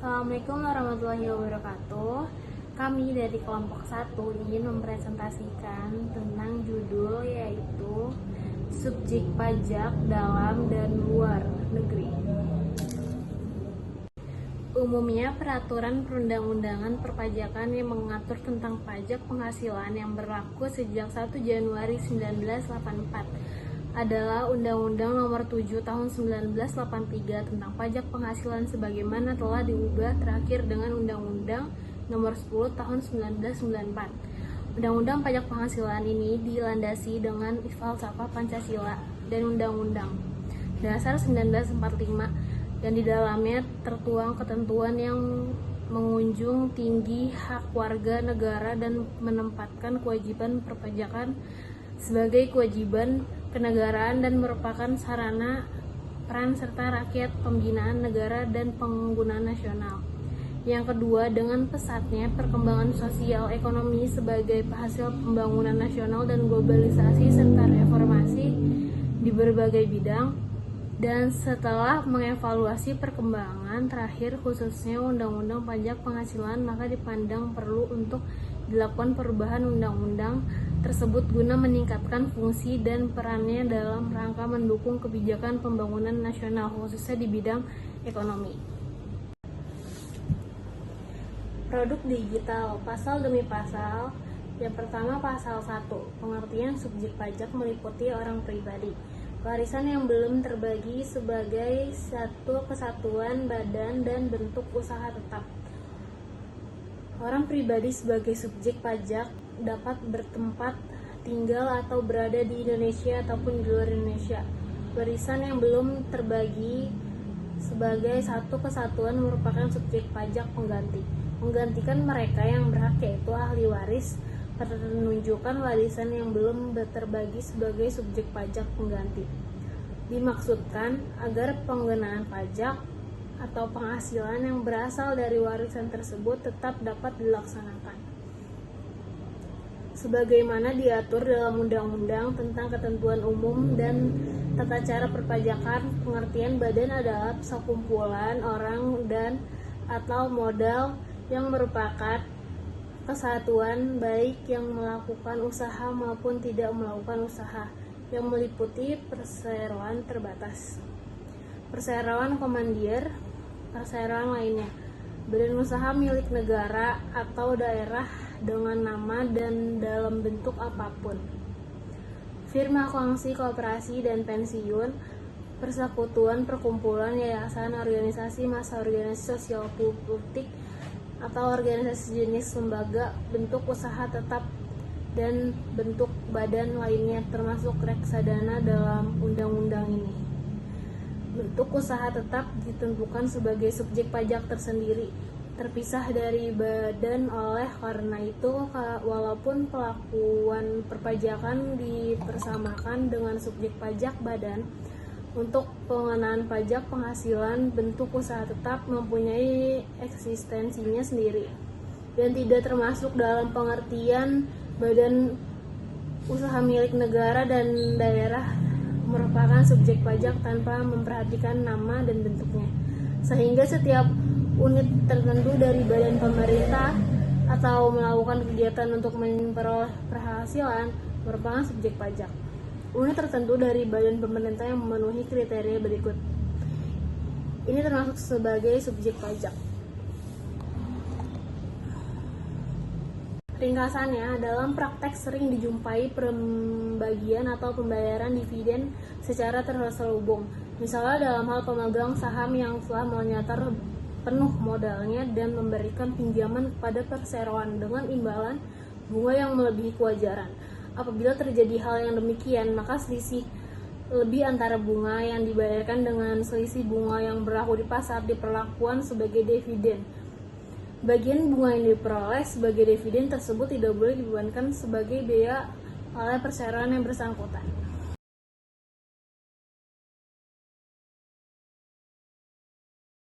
Assalamualaikum warahmatullahi wabarakatuh. Kami dari kelompok 1 ingin mempresentasikan tentang judul yaitu subjek pajak dalam dan luar negeri. Umumnya, peraturan perundang-undangan perpajakan yang mengatur tentang pajak penghasilan yang berlaku sejak 1 Januari 1984 adalah Undang-Undang Nomor 7 Tahun 1983 tentang pajak penghasilan sebagaimana telah diubah terakhir dengan Undang-Undang Nomor 10 Tahun 1994. Undang-Undang pajak penghasilan ini dilandasi dengan falsafah Pancasila dan Undang-Undang Dasar 1945 dan di dalamnya tertuang ketentuan yang mengunjung tinggi hak warga negara dan menempatkan kewajiban perpajakan sebagai kewajiban kenegaraan dan merupakan sarana peran serta rakyat pembinaan negara dan penggunaan nasional. Yang kedua, dengan pesatnya perkembangan sosial ekonomi sebagai hasil pembangunan nasional dan globalisasi serta reformasi di berbagai bidang, dan setelah mengevaluasi perkembangan terakhir khususnya Undang-Undang Pajak Penghasilan, maka dipandang perlu untuk dilakukan perubahan undang-undang tersebut guna meningkatkan fungsi dan perannya dalam rangka mendukung kebijakan pembangunan nasional khususnya di bidang ekonomi. Produk digital, pasal demi pasal. Yang pertama, pasal 1, pengertian subjek pajak meliputi orang pribadi. Warisan yang belum terbagi sebagai satu kesatuan badan dan bentuk usaha tetap. Orang pribadi sebagai subjek pajak dapat bertempat tinggal atau berada di Indonesia ataupun di luar Indonesia. Warisan yang belum terbagi sebagai satu kesatuan merupakan subjek pajak pengganti. Menggantikan mereka yang berhak yaitu ahli waris penunjukan warisan yang belum terbagi sebagai subjek pajak pengganti. Dimaksudkan agar pengenaan pajak atau penghasilan yang berasal dari warisan tersebut tetap dapat dilaksanakan sebagaimana diatur dalam Undang-Undang tentang Ketentuan Umum dan Tata Cara Perpajakan. Pengertian badan adalah sekumpulan orang dan atau modal yang merupakan kesatuan baik yang melakukan usaha maupun tidak melakukan usaha, yang meliputi perseroan terbatas, perseroan komandir, perseroan lainnya, badan usaha milik negara atau daerah dengan nama dan dalam bentuk apapun, firma kongsi koperasi dan pensiun, persekutuan, perkumpulan, yayasan, organisasi massa, organisasi sosial publik atau organisasi jenis lembaga, bentuk usaha tetap dan bentuk badan lainnya termasuk reksadana dalam undang-undang ini. Bentuk usaha tetap ditentukan sebagai subjek pajak tersendiri, terpisah dari badan. Oleh karena itu, walaupun pelakuan perpajakan dipersamakan dengan subjek pajak badan, untuk pengenaan pajak penghasilan bentuk usaha tetap mempunyai eksistensinya sendiri dan tidak termasuk dalam pengertian badan usaha milik negara dan daerah merupakan subjek pajak tanpa memperhatikan nama dan bentuknya, sehingga setiap unit tertentu dari badan pemerintah atau melakukan kegiatan untuk memperoleh penghasilan merupakan subjek pajak. Unit tertentu dari badan pemerintah yang memenuhi kriteria berikut ini termasuk sebagai subjek pajak. Ringkasannya, dalam praktek sering dijumpai pembagian atau pembayaran dividen secara terselubung. Misalnya dalam hal pemegang saham yang telah menyetor penuh modalnya dan memberikan pinjaman kepada perseroan dengan imbalan bunga yang melebihi kewajaran. Apabila terjadi hal yang demikian, maka selisih lebih antara bunga yang dibayarkan dengan selisih bunga yang berlaku di pasar diperlakukan sebagai dividen. Bagian bunga yang diperoleh sebagai dividen tersebut tidak boleh dibebankan sebagai biaya oleh perseroan yang bersangkutan.